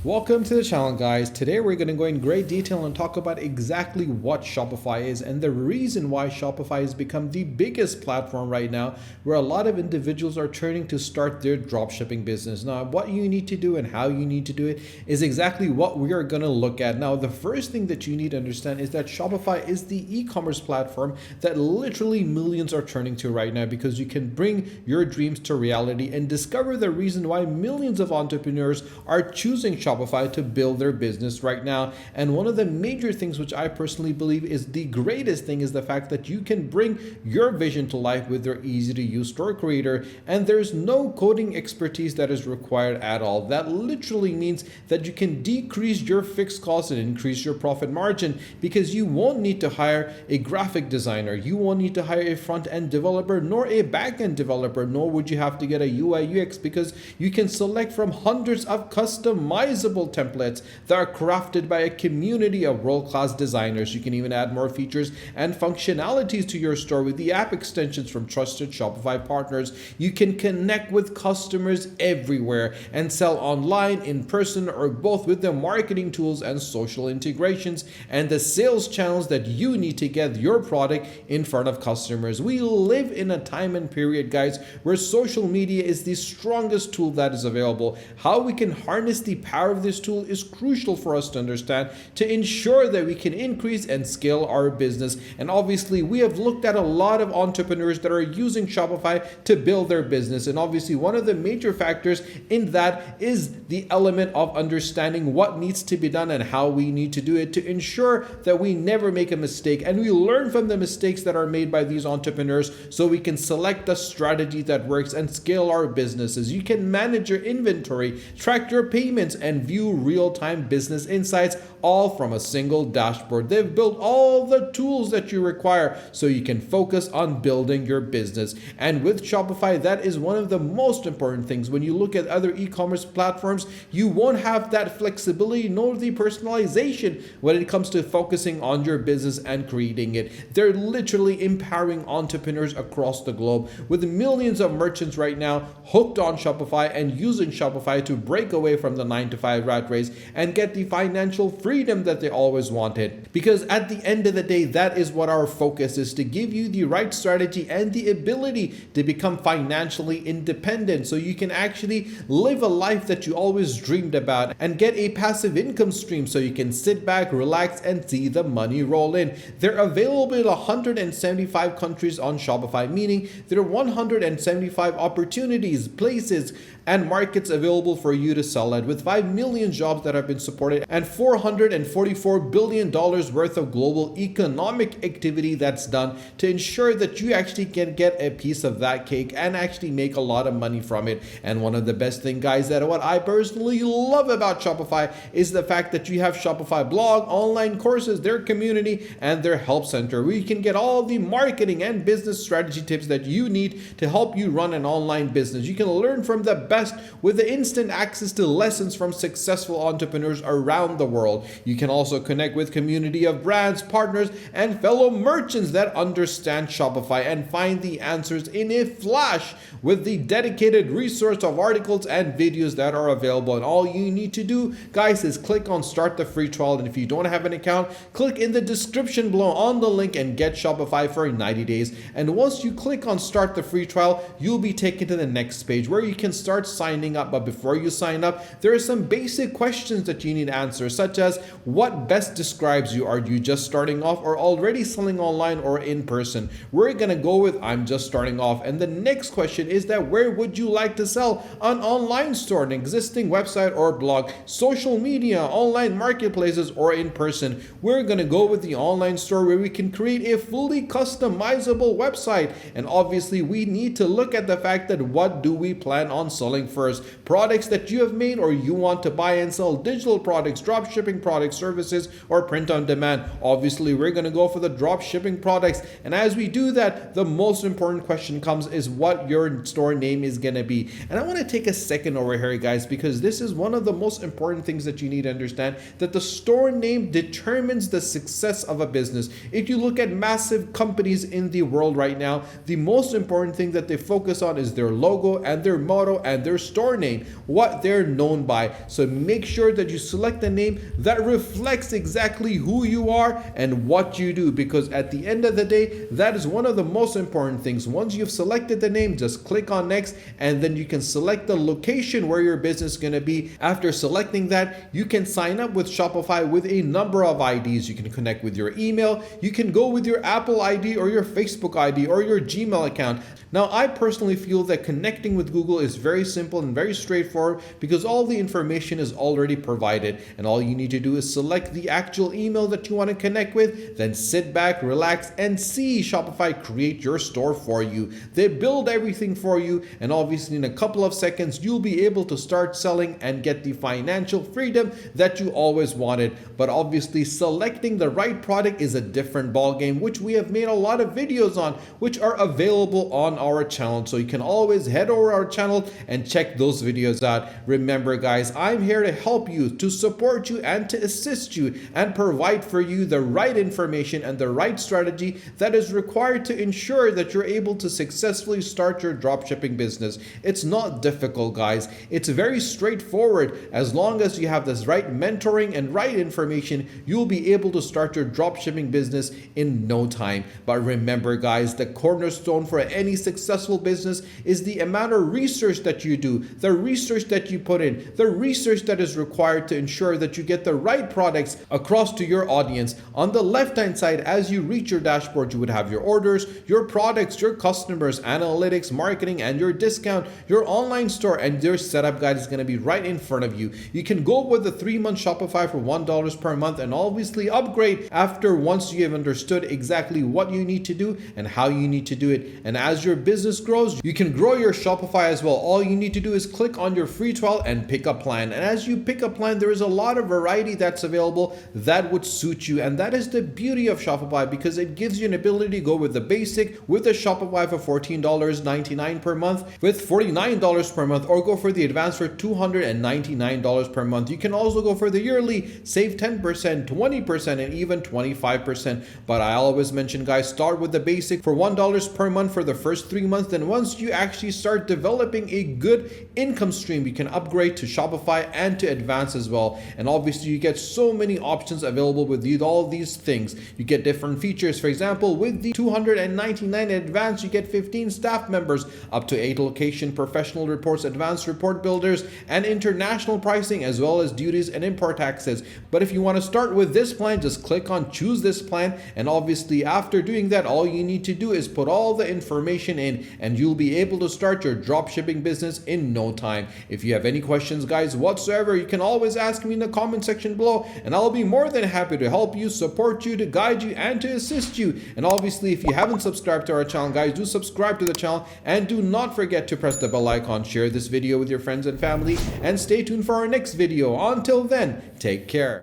Welcome to the channel, guys. Today we're going to go in great detail and talk about exactly what Shopify is and the reason why Shopify has become the biggest platform right now where a lot of individuals are turning to start their dropshipping business. Now, what you need to do and how you need to do it is exactly what we are going to look at. Now, the first thing that you need to understand is that Shopify is the e-commerce platform that literally millions are turning to right now because you can bring your dreams to reality and discover the reason why millions of entrepreneurs are choosing Shopify to build their business right now. And one of the major things which I personally believe is the greatest thing is the fact that you can bring your vision to life with their easy to use store creator, and there's no coding expertise that is required at all. That literally means that you can decrease your fixed costs and increase your profit margin because you won't need to hire a graphic designer, you won't need to hire a front-end developer nor a back-end developer, nor would you have to get a UI UX because you can select from hundreds of customizable templates that are crafted by a community of world-class designers. You can even add more features and functionalities to your store with the app extensions from trusted Shopify partners. You can connect with customers everywhere and sell online, in person, or both with the marketing tools and social integrations and the sales channels that you need to get your product in front of customers. We live in a time and period, guys, where social media is the strongest tool that is available. How we can harness the power of this tool is crucial for us to understand to ensure that we can increase and scale our business. And obviously, we have looked at a lot of entrepreneurs that are using Shopify to build their business. And obviously, one of the major factors in that is the element of understanding what needs to be done and how we need to do it to ensure that we never make a mistake and we learn from the mistakes that are made by these entrepreneurs so we can select the strategy that works and scale our businesses. You can manage your inventory, track your payments, and view real-time business insights all from a single dashboard. They've built all the tools that you require so you can focus on building your business. And with Shopify, that is one of the most important things. When you look at other e-commerce platforms, you won't have that flexibility nor the personalization when it comes to focusing on your business and creating it. They're literally empowering entrepreneurs across the globe with millions of merchants right now hooked on Shopify and using Shopify to break away from the 9-to-5 rat race and get the financial freedom that they always wanted. Because at the end of the day, that is what our focus is, to give you the right strategy and the ability to become financially independent so you can actually live a life that you always dreamed about and get a passive income stream so you can sit back, relax, and see the money roll in. They're available in 175 countries on Shopify, meaning there are 175 opportunities, places, and markets available for you to sell at, with 5 million jobs that have been supported and $444 billion worth of global economic activity that's done to ensure that you actually can get a piece of that cake and actually make a lot of money from it. And one of the best things, guys, that what I personally love about Shopify is the fact that you have Shopify blog, online courses, their community, and their help center where you can get all the marketing and business strategy tips that you need to help you run an online business. You can learn from the best with the instant access to lessons from successful entrepreneurs around the world. You can also connect with community of brands, partners, and fellow merchants that understand Shopify and find the answers in a flash with the dedicated resource of articles and videos that are available. And all you need to do, guys, is click on start the free trial. And if you don't have an account, click in the description below on the link and get Shopify for 90 days. And once you click on start the free trial, you'll be taken to the next page where you can start signing up. But before you sign up, there are some basic questions that you need to answer, such as what best describes you? Are you just starting off or already selling online or in person? We're going to go with I'm just starting off. And the next question is that where would you like to sell? An online store, an existing website or blog, social media, online marketplaces, or in person? We're going to go with the online store where we can create a fully customizable website. And obviously we need to look at the fact that what do we plan on selling first? Products that you have made or you want to buy and sell, digital products, drop shipping products, services, or print on demand. Obviously, we're going to go for the drop shipping products. And as we do that, the most important question comes is what your store name is going to be. And I want to take a second over here, guys, because this is one of the most important things that you need to understand, that the store name determines the success of a business. If you look at massive companies in the world right now, the most important thing that they focus on is their logo and their motto and their store name, what they're known by. So make sure that you select a name that reflects exactly who you are and what you do, because at the end of the day, that is one of the most important things. Once you've selected the name, just click on next, and then you can select the location where your business is going to be. After selecting that, you can sign up with Shopify with a number of IDs. You can connect with your email, you can go with your Apple ID or your Facebook ID or your Gmail account. Now, I personally feel that connecting with Google is very simple and very straightforward because all the information is already provided, and all you need to do is select the actual email that you want to connect with, then sit back, relax, and see Shopify create your store for you. They build everything for you, and obviously in a couple of seconds, you'll be able to start selling and get the financial freedom that you always wanted. But obviously, selecting the right product is a different ballgame, which we have made a lot of videos on, which are available on our channel. So you can always head over our channel and check those videos out. Remember, guys, I'm here to help you, to support you, and to assist you and provide for you the right information and the right strategy that is required to ensure that you're able to successfully start your dropshipping business. It's not difficult, guys. It's very straightforward. As long as you have this right mentoring and right information, you'll be able to start your dropshipping business in no time. But remember, guys, the cornerstone for any successful business is the amount of research that you do, the research that you put in, the research that is required to ensure that you get the right products across to your audience. On the left hand side, as you reach your dashboard, you would have your orders, your products, your customers, analytics, marketing, and your discount, your online store, and your setup guide is going to be right in front of you. You can go with the 3-month Shopify for $1 per month and obviously upgrade once you have understood exactly what you need to do and how you need to do it. And as your business grows, you can grow your Shopify as well. All you need to do is click on your free trial and pick a plan. And as you pick a plan, there is a lot of variety that's available that would suit you. And that is the beauty of Shopify, because it gives you an ability to go with the basic, with the Shopify for $14.99 per month, with $49 per month, or go for the advanced for $299 per month. You can also go for the yearly, save 10%, 20%, and even 25%. But I always mention, guys, start with the basic for $1 per month for the first 3 months. Then once you actually start developing a good income stream, you can upgrade to Shopify and to advanced as well. And obviously, you get so many options available with all these things. You get different features. For example, with the $299 advanced, you get 15 staff members, up to 8 location professional reports, advanced report builders, and international pricing, as well as duties and import taxes. But if you want to start with this plan, just click on choose this plan. And obviously, after doing that, all you need to do is put all the information in, and you'll be able to start your dropshipping business in no time. If you have any questions, guys, whatsoever, you can always ask me in the comment section below, and I'll be more than happy to help you, support you, to guide you, and to assist you. And obviously, if you haven't subscribed to our channel, guys, do subscribe to the channel, and do not forget to press the bell icon, share this video with your friends and family, and stay tuned for our next video. Until then, take care.